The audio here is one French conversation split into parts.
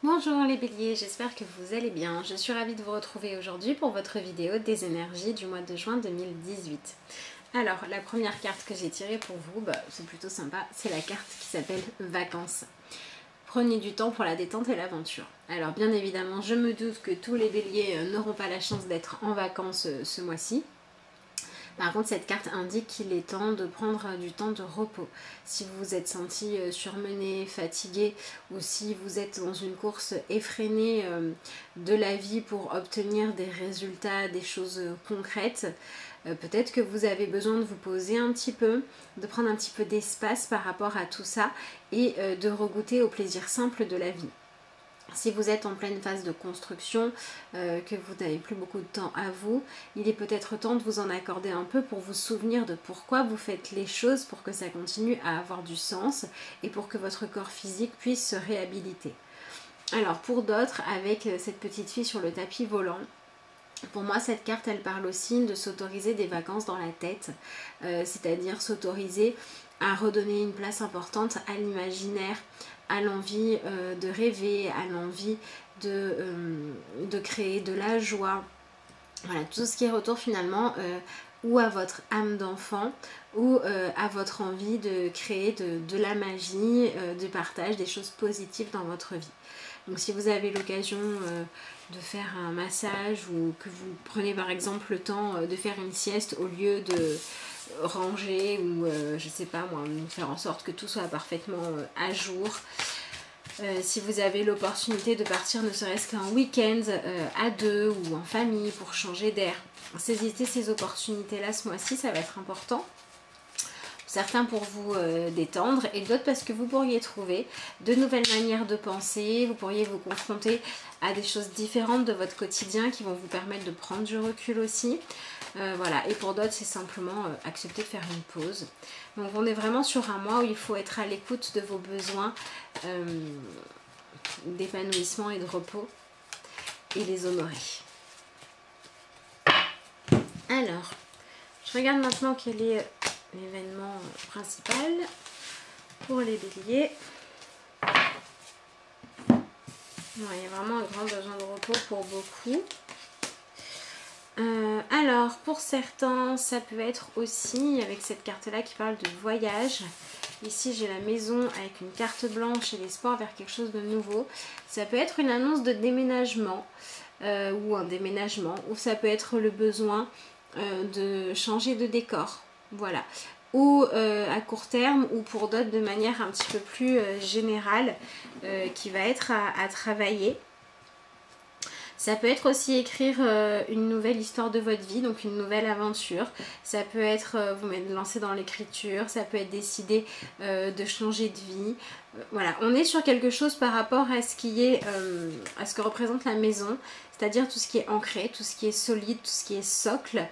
Bonjour les béliers, j'espère que vous allez bien. Je suis ravie de vous retrouver aujourd'hui pour votre vidéo des énergies du mois de juin 2018. Alors, la première carte que j'ai tirée pour vous, c'est plutôt sympa, c'est la carte qui s'appelle Vacances. Prenez du temps pour la détente et l'aventure. Alors bien évidemment, je me doute que tous les béliers n'auront pas la chance d'être en vacances ce mois-ci. Par contre, cette carte indique qu'il est temps de prendre du temps de repos. Si vous vous êtes senti surmené, fatigué, ou si vous êtes dans une course effrénée de la vie pour obtenir des résultats, des choses concrètes, peut-être que vous avez besoin de vous poser un petit peu, de prendre un petit peu d'espace par rapport à tout ça et de regoûter au plaisir simple de la vie. Si vous êtes en pleine phase de construction, que vous n'avez plus beaucoup de temps à vous, il est peut-être temps de vous en accorder un peu pour vous souvenir de pourquoi vous faites les choses, pour que ça continue à avoir du sens et pour que votre corps physique puisse se réhabiliter. Alors pour d'autres, avec cette petite fille sur le tapis volant, pour moi, cette carte, elle parle aussi de s'autoriser des vacances dans la tête, c'est-à-dire s'autoriser à redonner une place importante à l'imaginaire, à l'envie de rêver, à l'envie de créer de la joie. Voilà, tout ce qui est retour finalement ou à votre âme d'enfant ou à votre envie de créer de la magie, du partage, des choses positives dans votre vie. Donc si vous avez l'occasion de faire un massage ou que vous prenez par exemple le temps de faire une sieste au lieu de ranger ou je sais pas moi, faire en sorte que tout soit parfaitement à jour. Si vous avez l'opportunité de partir ne serait-ce qu'un week-end à deux ou en famille pour changer d'air, saisissez ces opportunités-là ce mois-ci, ça va être important. Certains pour vous détendre et d'autres parce que vous pourriez trouver de nouvelles manières de penser, vous pourriez vous confronter à des choses différentes de votre quotidien qui vont vous permettre de prendre du recul aussi. Voilà, et pour d'autres c'est simplement accepter de faire une pause. Donc on est vraiment sur un mois où il faut être à l'écoute de vos besoins d'épanouissement et de repos et les honorer. Alors, je regarde maintenant quel est l'événement principal pour les béliers. Ouais, il y a vraiment un grand besoin de repos pour beaucoup. Alors, pour certains, ça peut être aussi, avec cette carte-là qui parle de voyage. Ici, j'ai la maison avec une carte blanche et l'espoir vers quelque chose de nouveau. Ça peut être une annonce de déménagement ou un déménagement, ou ça peut être le besoin de changer de décor. Voilà. Ou à court terme, ou pour d'autres de manière un petit peu plus générale, qui va être à travailler. Ça peut être aussi écrire une nouvelle histoire de votre vie, donc une nouvelle aventure. Ça peut être vous lancer dans l'écriture, ça peut être décider de changer de vie. Voilà, on est sur quelque chose par rapport à ce qui est, à ce que représente la maison, c'est-à-dire tout ce qui est ancré, tout ce qui est solide, tout ce qui est socle,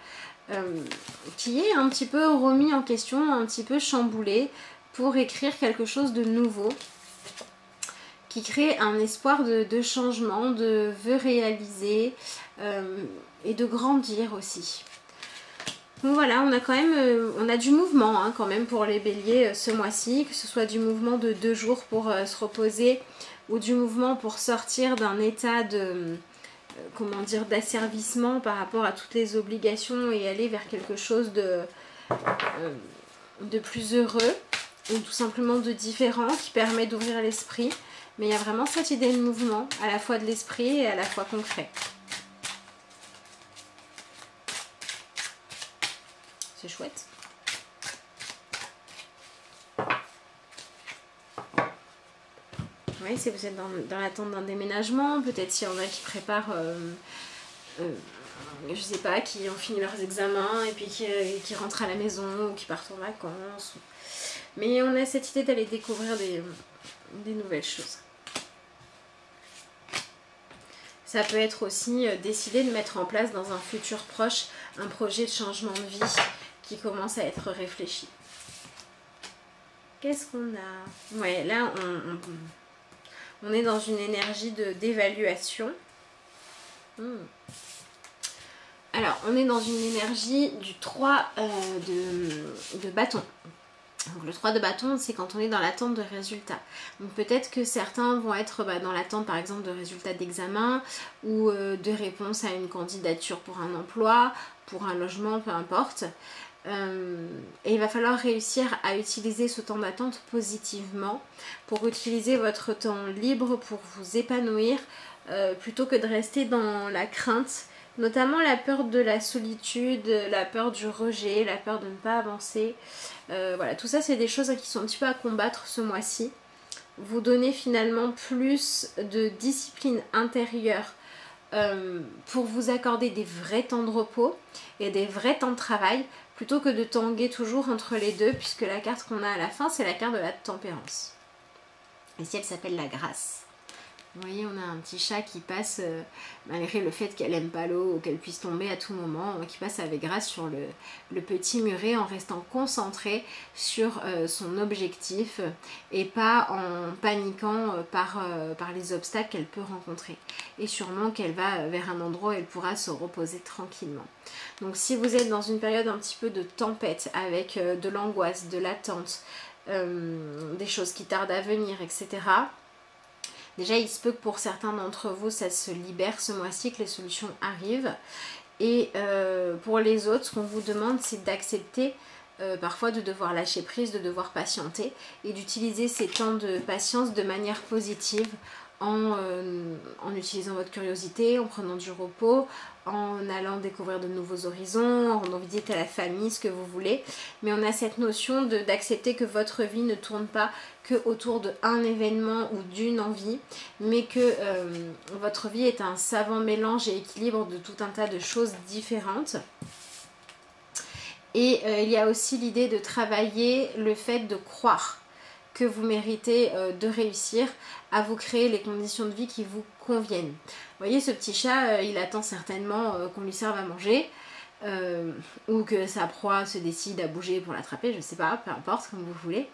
qui est un petit peu remis en question, un petit peu chamboulé pour écrire quelque chose de nouveau, qui crée un espoir de changement, de vœux réalisés et de grandir aussi. Donc voilà, on a quand même on a du mouvement quand même pour les béliers ce mois-ci, que ce soit du mouvement de 2 jours pour se reposer ou du mouvement pour sortir d'un état de comment dire, d'asservissement par rapport à toutes les obligations et aller vers quelque chose de plus heureux ou tout simplement de différent qui permet d'ouvrir l'esprit. Mais il y a vraiment cette idée de mouvement, à la fois de l'esprit et à la fois concret. C'est chouette. Oui, si vous êtes dans l'attente d'un déménagement, peut-être s'il y en a qui préparent, je sais pas, qui ont fini leurs examens et puis qui rentrent à la maison ou qui partent en vacances. Mais on a cette idée d'aller découvrir des nouvelles choses. Ça peut être aussi décider de mettre en place dans un futur proche un projet de changement de vie qui commence à être réfléchi. Qu'est-ce qu'on a? Ouais, là on est dans une énergie d'évaluation. Alors, on est dans une énergie du 3 de bâton. Donc le 3 de bâton, c'est quand on est dans l'attente de résultats. Donc peut-être que certains vont être dans l'attente par exemple de résultats d'examen ou de réponse à une candidature pour un emploi, pour un logement, peu importe. Et il va falloir réussir à utiliser ce temps d'attente positivement pour utiliser votre temps libre pour vous épanouir plutôt que de rester dans la crainte, notamment la peur de la solitude, la peur du rejet, la peur de ne pas avancer. Voilà, tout ça c'est des choses qui sont un petit peu à combattre ce mois-ci. Vous donnez finalement plus de discipline intérieure pour vous accorder des vrais temps de repos et des vrais temps de travail plutôt que de tanguer toujours entre les deux, puisque la carte qu'on a à la fin c'est la carte de la tempérance. Ici elle s'appelle la grâce. Vous voyez, on a un petit chat qui passe, malgré le fait qu'elle aime pas l'eau ou qu'elle puisse tomber à tout moment, qui passe avec grâce sur le petit muret en restant concentré sur son objectif et pas en paniquant par les obstacles qu'elle peut rencontrer. Et sûrement qu'elle va vers un endroit où elle pourra se reposer tranquillement. Donc si vous êtes dans une période un petit peu de tempête avec de l'angoisse, de l'attente, des choses qui tardent à venir, etc., déjà, il se peut que pour certains d'entre vous, ça se libère ce mois-ci, que les solutions arrivent. Et pour les autres, ce qu'on vous demande, c'est d'accepter parfois de devoir lâcher prise, de devoir patienter et d'utiliser ces temps de patience de manière positive en utilisant votre curiosité, en prenant du repos, en allant découvrir de nouveaux horizons, en rendant visite à la famille, ce que vous voulez. Mais on a cette notion d'accepter que votre vie ne tourne pas que autour d'un événement ou d'une envie, mais que votre vie est un savant mélange et équilibre de tout un tas de choses différentes. Et il y a aussi l'idée de travailler le fait de croire que vous méritez de réussir à vous créer les conditions de vie qui vous conviennent. Vous voyez, ce petit chat, il attend certainement qu'on lui serve à manger ou que sa proie se décide à bouger pour l'attraper, je sais pas, peu importe, comme vous voulez.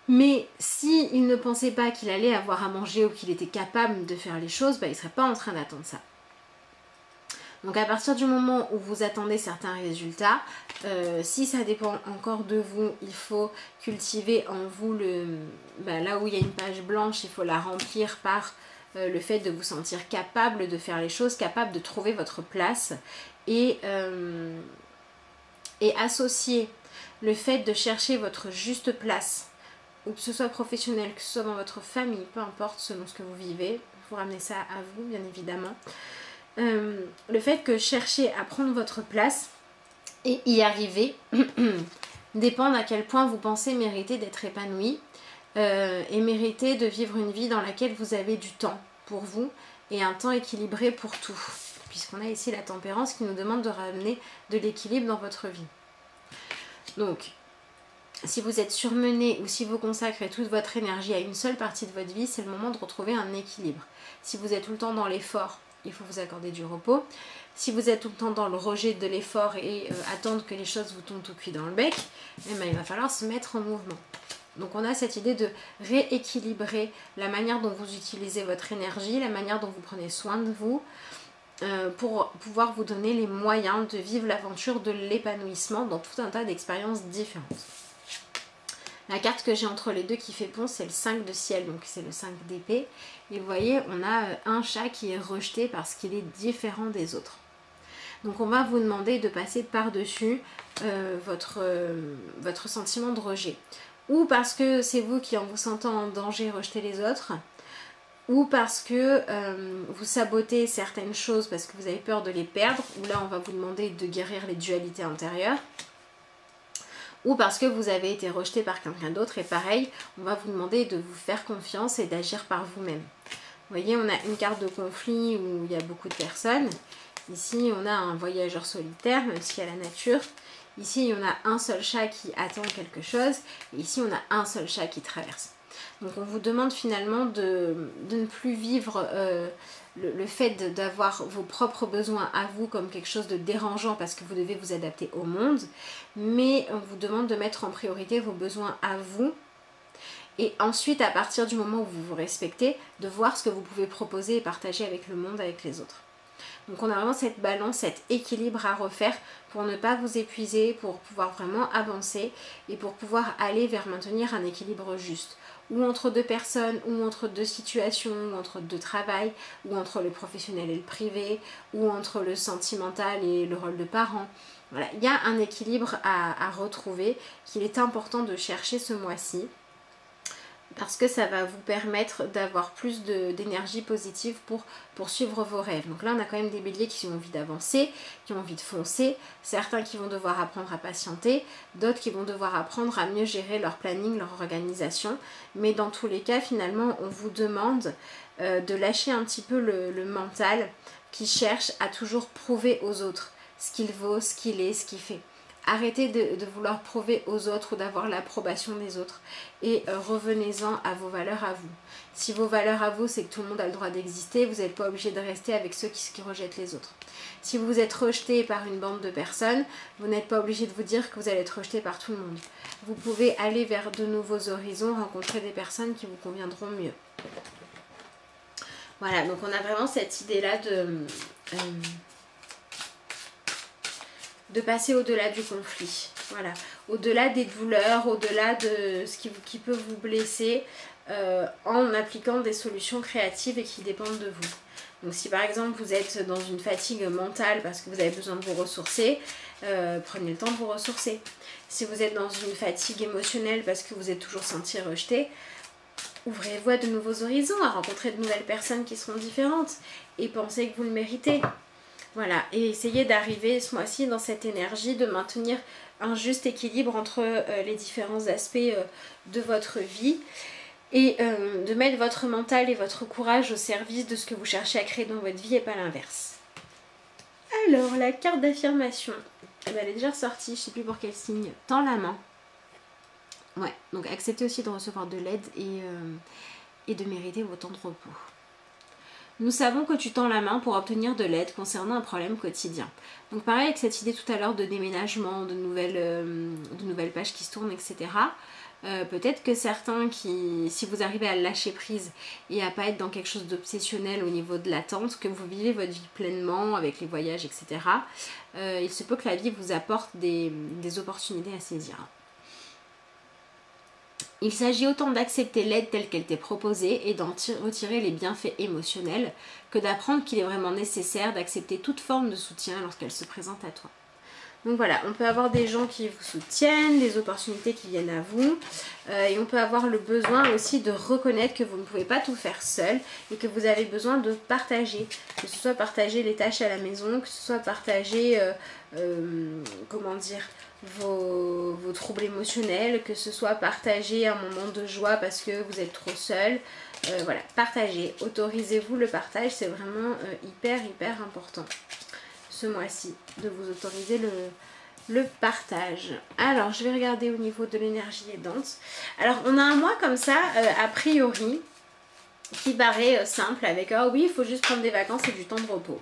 Mais s'il ne pensait pas qu'il allait avoir à manger ou qu'il était capable de faire les choses, il ne serait pas en train d'attendre ça. Donc à partir du moment où vous attendez certains résultats, si ça dépend encore de vous, il faut cultiver en vous là où il y a une page blanche, il faut la remplir par le fait de vous sentir capable de faire les choses, capable de trouver votre place et associer le fait de chercher votre juste place, ou que ce soit professionnel, que ce soit dans votre famille, peu importe selon ce que vous vivez, vous ramenez ça à vous bien évidemment. Le fait que chercher à prendre votre place et y arriver dépend à quel point vous pensez mériter d'être épanoui et mériter de vivre une vie dans laquelle vous avez du temps pour vous et un temps équilibré pour tout, puisqu'on a ici la tempérance qui nous demande de ramener de l'équilibre dans votre vie. Donc si vous êtes surmené ou si vous consacrez toute votre énergie à une seule partie de votre vie, c'est le moment de retrouver un équilibre. Si vous êtes tout le temps dans l'effort, il faut vous accorder du repos. Si vous êtes tout le temps dans le rejet de l'effort et attendre que les choses vous tombent tout cuit dans le bec, il va falloir se mettre en mouvement. Donc on a cette idée de rééquilibrer la manière dont vous utilisez votre énergie, la manière dont vous prenez soin de vous, pour pouvoir vous donner les moyens de vivre l'aventure de l'épanouissement dans tout un tas d'expériences différentes. La carte que j'ai entre les deux qui fait pont, c'est le 5 de ciel, donc c'est le 5 d'épée. Et vous voyez, on a un chat qui est rejeté parce qu'il est différent des autres. Donc on va vous demander de passer par-dessus votre sentiment de rejet. Ou parce que c'est vous qui, en vous sentant en danger, rejetez les autres. Ou parce que vous sabotez certaines choses parce que vous avez peur de les perdre. Ou là, on va vous demander de guérir les dualités intérieures. Ou parce que vous avez été rejeté par quelqu'un d'autre et pareil, on va vous demander de vous faire confiance et d'agir par vous-même. Vous voyez, on a une carte de conflit où il y a beaucoup de personnes. Ici, on a un voyageur solitaire, même s'il y a la nature. Ici, on a un seul chat qui attend quelque chose. Et ici, on a un seul chat qui traverse. Donc, on vous demande finalement de ne plus vivre le fait d'avoir vos propres besoins à vous comme quelque chose de dérangeant parce que vous devez vous adapter au monde, mais on vous demande de mettre en priorité vos besoins à vous et ensuite à partir du moment où vous vous respectez, de voir ce que vous pouvez proposer et partager avec le monde, avec les autres. Donc on a vraiment cette balance, cet équilibre à refaire pour ne pas vous épuiser, pour pouvoir vraiment avancer et pour pouvoir aller vers maintenir un équilibre juste. Ou entre deux personnes, ou entre deux situations, ou entre deux travails, ou entre le professionnel et le privé, ou entre le sentimental et le rôle de parent. Voilà, il y a un équilibre à retrouver qu'il est important de chercher ce mois-ci parce que ça va vous permettre d'avoir plus d'énergie positive pour poursuivre vos rêves. Donc là, on a quand même des béliers qui ont envie d'avancer, qui ont envie de foncer, certains qui vont devoir apprendre à patienter, d'autres qui vont devoir apprendre à mieux gérer leur planning, leur organisation. Mais dans tous les cas, finalement, on vous demande de lâcher un petit peu le mental qui cherche à toujours prouver aux autres ce qu'il vaut, ce qu'il est, ce qu'il fait. Arrêtez de vouloir prouver aux autres ou d'avoir l'approbation des autres et revenez-en à vos valeurs à vous. Si vos valeurs à vous, c'est que tout le monde a le droit d'exister, vous n'êtes pas obligé de rester avec ceux qui rejettent les autres. Si vous êtes rejeté par une bande de personnes, vous n'êtes pas obligé de vous dire que vous allez être rejeté par tout le monde. Vous pouvez aller vers de nouveaux horizons, rencontrer des personnes qui vous conviendront mieux. Voilà, donc on a vraiment cette idée-là de passer au-delà du conflit, voilà, au-delà des douleurs, au-delà de ce qui peut vous blesser, en appliquant des solutions créatives et qui dépendent de vous. Donc si par exemple vous êtes dans une fatigue mentale parce que vous avez besoin de vous ressourcer, prenez le temps de vous ressourcer. Si vous êtes dans une fatigue émotionnelle parce que vous êtes toujours senti rejeté, ouvrez-vous à de nouveaux horizons, à rencontrer de nouvelles personnes qui seront différentes et pensez que vous le méritez. Voilà, et essayez d'arriver ce mois-ci dans cette énergie de maintenir un juste équilibre entre les différents aspects de votre vie et de mettre votre mental et votre courage au service de ce que vous cherchez à créer dans votre vie et pas l'inverse. Alors, la carte d'affirmation, elle est déjà ressortie, je ne sais plus pour quel signe. Tends la main. Ouais, donc acceptez aussi de recevoir de l'aide et de mériter vos temps de repos. Nous savons que tu tends la main pour obtenir de l'aide concernant un problème quotidien. Donc pareil avec cette idée tout à l'heure de déménagement, de nouvelles pages qui se tournent, etc. Peut-être que certains si vous arrivez à lâcher prise et à pas être dans quelque chose d'obsessionnel au niveau de l'attente, que vous vivez votre vie pleinement avec les voyages, etc. Il se peut que la vie vous apporte des opportunités à saisir. Il s'agit autant d'accepter l'aide telle qu'elle t'est proposée et d'en retirer les bienfaits émotionnels que d'apprendre qu'il est vraiment nécessaire d'accepter toute forme de soutien lorsqu'elle se présente à toi. Donc voilà, on peut avoir des gens qui vous soutiennent, des opportunités qui viennent à vous et on peut avoir le besoin aussi de reconnaître que vous ne pouvez pas tout faire seul et que vous avez besoin de partager, que ce soit partager les tâches à la maison, que ce soit partager, comment dire, vos troubles émotionnels, que ce soit partager un moment de joie parce que vous êtes trop seul. Voilà, partagez, autorisez-vous le partage, c'est vraiment hyper important ce mois-ci, de vous autoriser le partage. Alors, je vais regarder au niveau de l'énergie aidante. Alors, on a un mois comme ça, a priori, qui paraît simple avec « Ah oui, il faut juste prendre des vacances et du temps de repos ».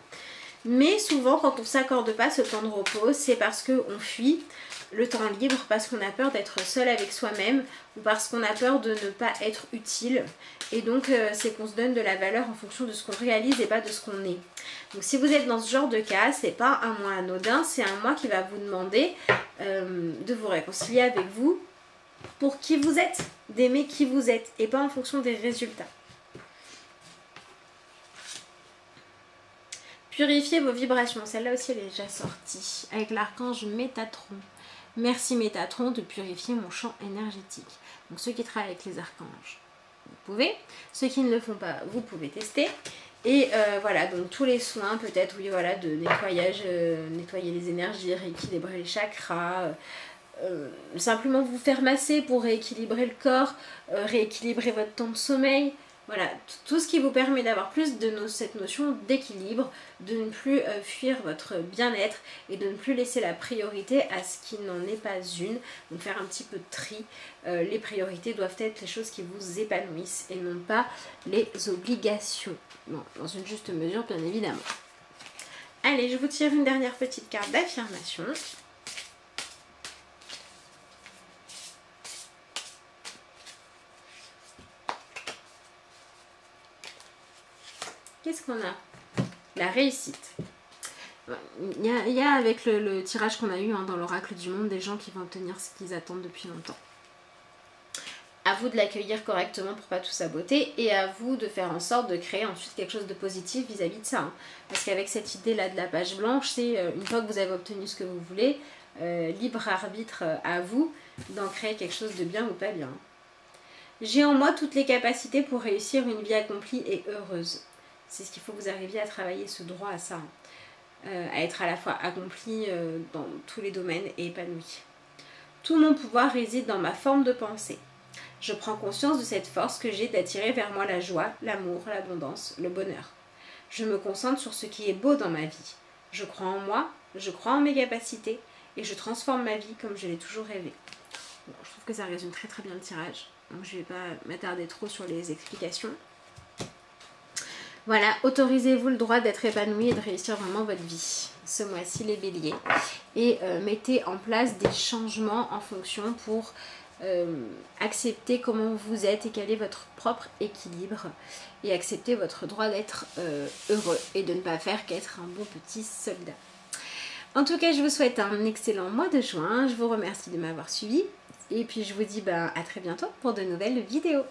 Mais souvent, quand on ne s'accorde pas ce temps de repos, c'est parce qu'on fuit le temps libre, parce qu'on a peur d'être seul avec soi-même ou parce qu'on a peur de ne pas être utile. Et donc, c'est qu'on se donne de la valeur en fonction de ce qu'on réalise et pas de ce qu'on est. Donc, si vous êtes dans ce genre de cas, c'est pas un mois anodin, c'est un mois qui va vous demander de vous réconcilier avec vous pour qui vous êtes, d'aimer qui vous êtes et pas en fonction des résultats. Purifiez vos vibrations, celle-là aussi elle est déjà sortie, avec l'archange Métatron. Merci Métatron de purifier mon champ énergétique. Donc ceux qui travaillent avec les archanges, vous pouvez. Ceux qui ne le font pas, vous pouvez tester. Et voilà, donc tous les soins peut-être, oui voilà, de nettoyage, nettoyer les énergies, rééquilibrer les chakras, simplement vous faire masser pour rééquilibrer le corps, rééquilibrer votre temps de sommeil. Voilà, tout ce qui vous permet d'avoir plus de cette notion d'équilibre, de ne plus fuir votre bien-être et de ne plus laisser la priorité à ce qui n'en est pas une. Donc faire un petit peu de tri. Les priorités doivent être les choses qui vous épanouissent et non pas les obligations. Bon, dans une juste mesure, bien évidemment. Allez, je vous tire une dernière petite carte d'affirmation. Qu'est-ce qu'on a? La réussite. Il y a avec le tirage qu'on a eu dans l'oracle du monde des gens qui vont obtenir ce qu'ils attendent depuis longtemps. À vous de l'accueillir correctement pour pas tout saboter et à vous de faire en sorte de créer ensuite quelque chose de positif vis-à-vis de ça. Parce qu'avec cette idée là de la page blanche, c'est une fois que vous avez obtenu ce que vous voulez, libre arbitre à vous d'en créer quelque chose de bien ou pas bien. J'ai en moi toutes les capacités pour réussir une vie accomplie et heureuse. C'est ce qu'il faut que vous arriviez à travailler, ce droit à ça. À être à la fois accompli dans tous les domaines et épanoui. Tout mon pouvoir réside dans ma forme de pensée. Je prends conscience de cette force que j'ai d'attirer vers moi la joie, l'amour, l'abondance, le bonheur. Je me concentre sur ce qui est beau dans ma vie. Je crois en moi, je crois en mes capacités et je transforme ma vie comme je l'ai toujours rêvé. Bon, je trouve que ça résume très très bien le tirage. Donc je ne vais pas m'attarder trop sur les explications. Voilà, autorisez-vous le droit d'être épanoui et de réussir vraiment votre vie ce mois-ci les béliers. Et mettez en place des changements en fonction pour accepter comment vous êtes et quel est votre propre équilibre. Et accepter votre droit d'être heureux et de ne pas faire qu'être un bon petit soldat. En tout cas, je vous souhaite un excellent mois de juin. Je vous remercie de m'avoir suivi. Et puis je vous dis à très bientôt pour de nouvelles vidéos.